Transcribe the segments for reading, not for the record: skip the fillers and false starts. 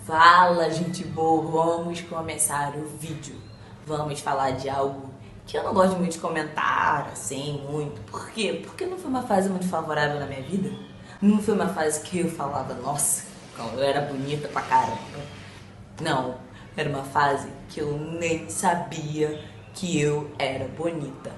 Fala, gente boa, vamos começar o vídeo. Vamos falar de algo que eu não gosto muito de comentar, assim, muito. Por quê? Porque não foi uma fase muito favorável na minha vida. Não foi uma fase que eu falava, nossa, eu era bonita pra caramba. Não, era uma fase que eu nem sabia que eu era bonita.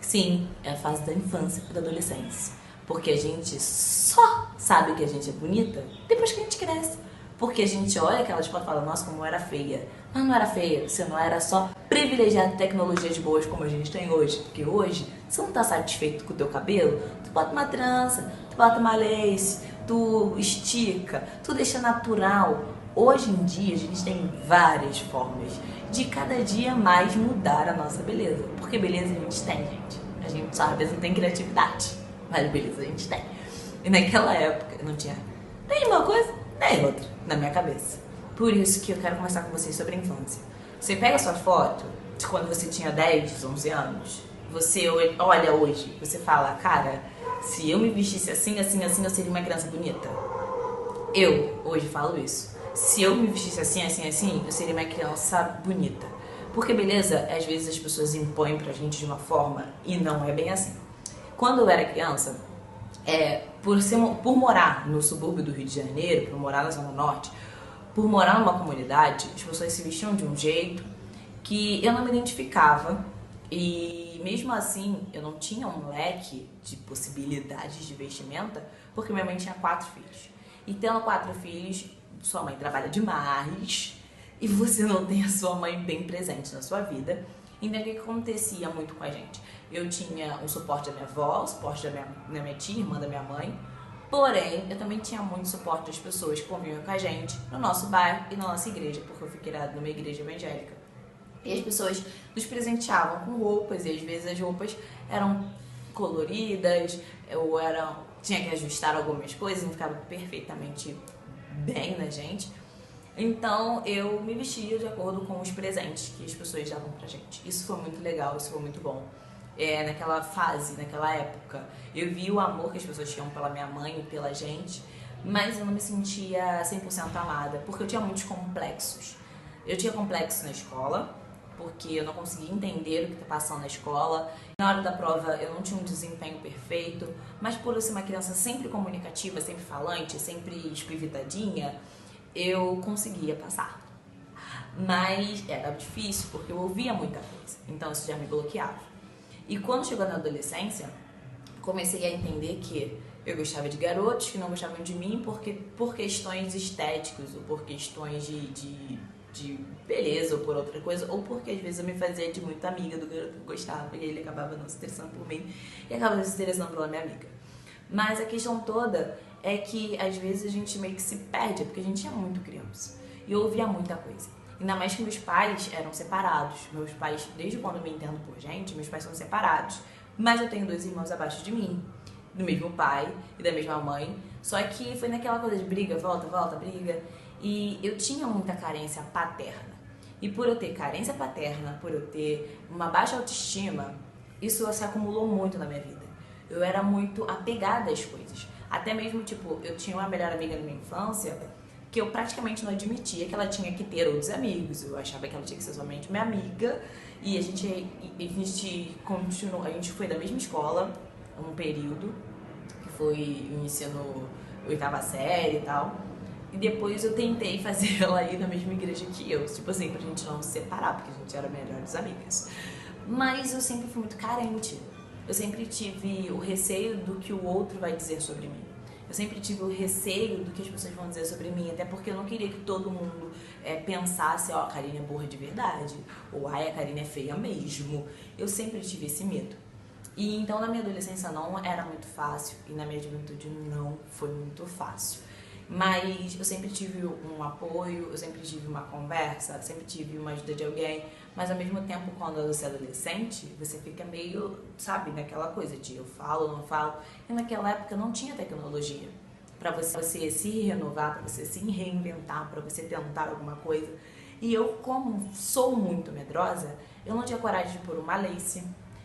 Sim, é a fase da infância e da adolescência. Porque a gente só sabe que a gente é bonita depois que a gente cresce. Porque a gente olha aquelas fotos e fala, nossa, como eu era feia. Mas não era feia, você não era só privilegiado de tecnologias boas como a gente tem hoje. Porque hoje, você não tá satisfeito com o teu cabelo, tu bota uma trança, tu bota uma lace, tu estica, tu deixa natural. Hoje em dia, a gente tem várias formas de cada dia mais mudar a nossa beleza. Porque beleza a gente tem, gente. A gente só às vezes não tem criatividade, mas beleza a gente tem. E naquela época eu não tinha nenhuma coisa, nem outra na minha cabeça. Por isso que eu quero conversar com vocês sobre a infância. Você pega a sua foto de quando você tinha 10, 11 anos, você olha hoje, você fala, cara, se eu me vestisse assim, assim, assim, eu seria uma criança bonita. Eu hoje falo isso. Se eu me vestisse assim, assim, assim, eu seria uma criança bonita. Porque beleza, às vezes as pessoas impõem pra gente de uma forma e não é bem assim. Quando eu era criança, por morar no subúrbio do Rio de Janeiro, por morar na Zona Norte, por morar numa comunidade, as pessoas se vestiam de um jeito que eu não me identificava. E mesmo assim, eu não tinha um leque de possibilidades de vestimenta, porque minha mãe tinha 4 filhos. E tendo 4 filhos, sua mãe trabalha demais e você não tem a sua mãe bem presente na sua vida. Então o que acontecia muito com a gente? Eu tinha o suporte da minha avó, o suporte da minha tia, irmã da minha mãe, porém eu também tinha muito suporte das pessoas que conviviam com a gente no nosso bairro e na nossa igreja, porque eu fui criada numa igreja evangélica. E as pessoas nos presenteavam com roupas, e às vezes as roupas eram coloridas, tinha que ajustar algumas coisas, não ficava perfeitamente bem na gente. Então eu me vestia de acordo com os presentes que as pessoas davam pra gente. Isso foi muito legal, isso foi muito bom. Naquela fase, naquela época, eu vi o amor que as pessoas tinham pela minha mãe e pela gente, mas eu não me sentia 100% amada, porque eu tinha muitos complexos. Eu tinha complexo na escola, porque eu não conseguia entender o que está passando na escola. Na hora da prova eu não tinha um desempenho perfeito, mas por eu ser uma criança sempre comunicativa, sempre falante, sempre espividadinha, eu conseguia passar. Mas era difícil, porque eu ouvia muita coisa, então isso já me bloqueava. E quando chegou na adolescência, comecei a entender que eu gostava de garotos que não gostavam de mim por questões estéticas, ou por questões de beleza, ou por outra coisa, ou porque às vezes eu me fazia de muita amiga do garoto que eu gostava, e ele acabava não se interessando por mim, e acabava se interessando pela minha amiga. Mas a questão toda é que às vezes a gente meio que se perde, porque a gente é muito criança. E eu ouvia muita coisa. Ainda mais que meus pais eram separados. Meus pais, desde quando eu me entendo por gente, meus pais são separados. Mas eu tenho 2 irmãos abaixo de mim, do mesmo pai e da mesma mãe. Só que foi naquela coisa de briga, volta, volta, briga. E eu tinha muita carência paterna. E por eu ter carência paterna, por eu ter uma baixa autoestima, isso se acumulou muito na minha vida. Eu era muito apegada às coisas. Até mesmo, tipo, eu tinha uma melhor amiga na minha infância que eu praticamente não admitia que ela tinha que ter outros amigos. Eu achava que ela tinha que ser somente minha amiga. E a gente continuou, a gente foi da mesma escola um período, que foi o ensino 8ª série e tal. E depois eu tentei fazer ela ir na mesma igreja que eu, tipo assim, pra gente não se separar, porque a gente era melhores amigas. Mas eu sempre fui muito carente. Eu sempre tive o receio do que o outro vai dizer sobre mim. Eu sempre tive o receio do que as pessoas vão dizer sobre mim, até porque eu não queria que todo mundo pensasse, ó, a Karine é burra de verdade, ou ai, a Karine é feia mesmo. Eu sempre tive esse medo. E então na minha adolescência não era muito fácil, e na minha juventude não foi muito fácil. Mas eu sempre tive um apoio, eu sempre tive uma conversa, sempre tive uma ajuda de alguém. Mas ao mesmo tempo, quando você é adolescente, você fica meio, sabe, naquela coisa de eu falo, não falo. E naquela época não tinha tecnologia para você se renovar, para você se reinventar, para você tentar alguma coisa. E eu, como sou muito medrosa, eu não tinha coragem de pôr uma lace,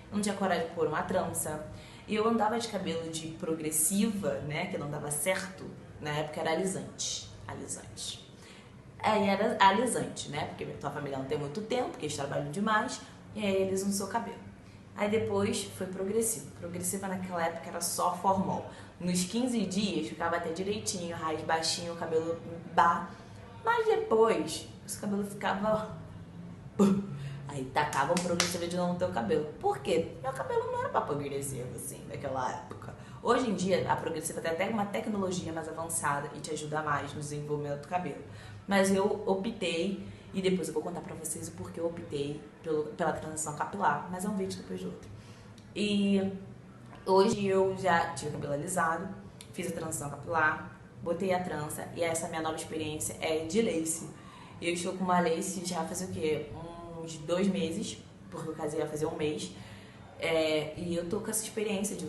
eu não tinha coragem de pôr uma trança. E eu andava de cabelo de progressiva, né, que não dava certo. Na época era alisante. Aí era alisante, né? Porque tua família não tem muito tempo, porque eles trabalham demais, e aí eles usam seu cabelo. Aí depois foi progressivo. Progressiva naquela época era só formol. Nos 15 dias ficava até direitinho, raiz baixinho, o cabelo bar. Mas depois, esse cabelo ficava... Aí tacavam progressiva de novo no teu cabelo. Por quê? Meu cabelo não era pra progressivo, assim, naquela época. Hoje em dia, a progressiva tem até uma tecnologia mais avançada e te ajuda mais no desenvolvimento do cabelo. Mas eu optei, e depois eu vou contar pra vocês o porquê eu optei pela transição capilar, mas é um vídeo depois do outro. E hoje eu já tive cabelo alisado, fiz a transição capilar, botei a trança, e essa minha nova experiência é de lace. Eu estou com uma lace já faz o quê? Uns 2 meses, porque eu casei ia fazer um mês. E eu tô com essa experiência de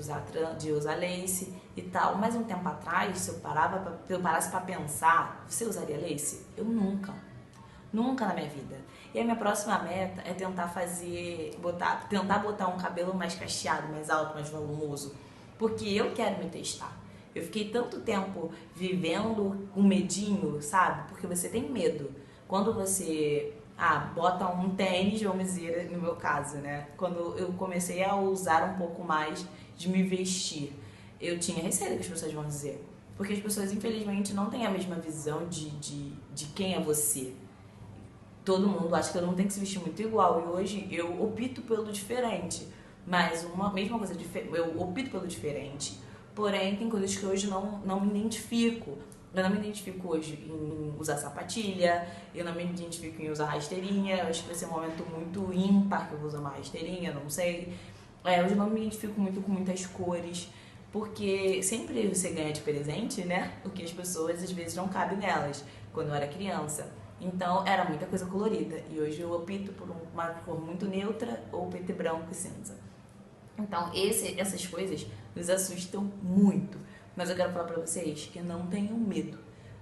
usar lace e tal. Mas um tempo atrás, se eu parasse pra pensar, você usaria lace? Eu nunca. Nunca na minha vida. E a minha próxima meta é tentar botar um cabelo mais cacheado, mais alto, mais volumoso. Porque eu quero me testar. Eu fiquei tanto tempo vivendo com medinho, sabe? Porque você tem medo. Quando você bota um tênis, vamos dizer, no meu caso, né? Quando eu comecei a usar um pouco mais de me vestir, eu tinha receio do que as pessoas vão dizer. Porque as pessoas, infelizmente, não têm a mesma visão de quem é você. Todo mundo acha que eu não tenho que se vestir muito igual. E hoje eu opto pelo diferente. Mas uma mesma coisa, eu opto pelo diferente. Porém, tem coisas que hoje não me identifico. Eu não me identifico hoje em usar sapatilha, eu não me identifico em usar rasteirinha. Eu acho que vai ser um momento muito ímpar que eu vou usar uma rasteirinha, não sei. Hoje eu não me identifico muito com muitas cores, porque sempre você ganha de presente, né? O que as pessoas às vezes não cabe nelas, quando eu era criança. Então era muita coisa colorida, e hoje eu opto por uma cor muito neutra ou preto e branco e cinza. Então essas coisas nos assustam muito. Mas eu quero falar pra vocês que não tenham medo.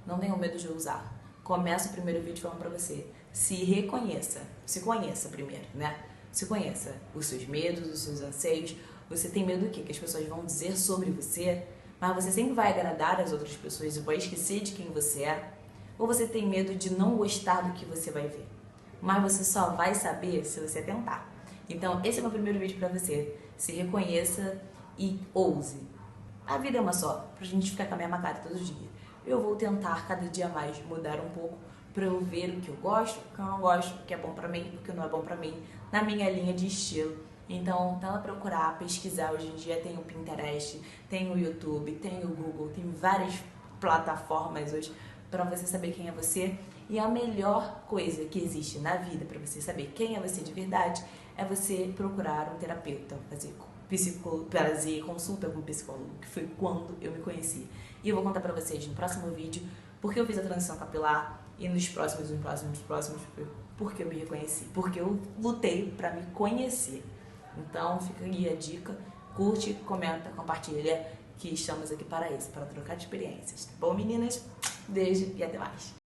Não tenham medo de usar. Começa o primeiro vídeo falando pra você. Se reconheça. Se conheça primeiro, né? Se conheça. Os seus medos, os seus anseios. Você tem medo do quê? Que as pessoas vão dizer sobre você? Mas você sempre vai agradar as outras pessoas e vai esquecer de quem você é? Ou você tem medo de não gostar do que você vai ver? Mas você só vai saber se você tentar. Então, esse é o meu primeiro vídeo pra você. Se reconheça e ouse. A vida é uma só, pra gente ficar com a mesma cara todos os dias. Eu vou tentar cada dia mais mudar um pouco pra eu ver o que eu gosto, o que eu não gosto, o que é bom pra mim, o que não é bom pra mim, na minha linha de estilo. Então, tenta procurar, pesquisar. Hoje em dia tem o Pinterest, tem o YouTube, tem o Google, tem várias plataformas hoje pra você saber quem é você. E a melhor coisa que existe na vida pra você saber quem é você de verdade é você procurar um terapeuta, fazer consulta com um psicólogo, que foi quando eu me conheci. E eu vou contar pra vocês no próximo vídeo porque eu fiz a transição capilar, e nos próximos, porque eu me reconheci, porque eu lutei pra me conhecer. Então fica aí a dica, curte, comenta, compartilha, que estamos aqui para isso, para trocar experiências, tá bom, meninas? Beijo e até mais!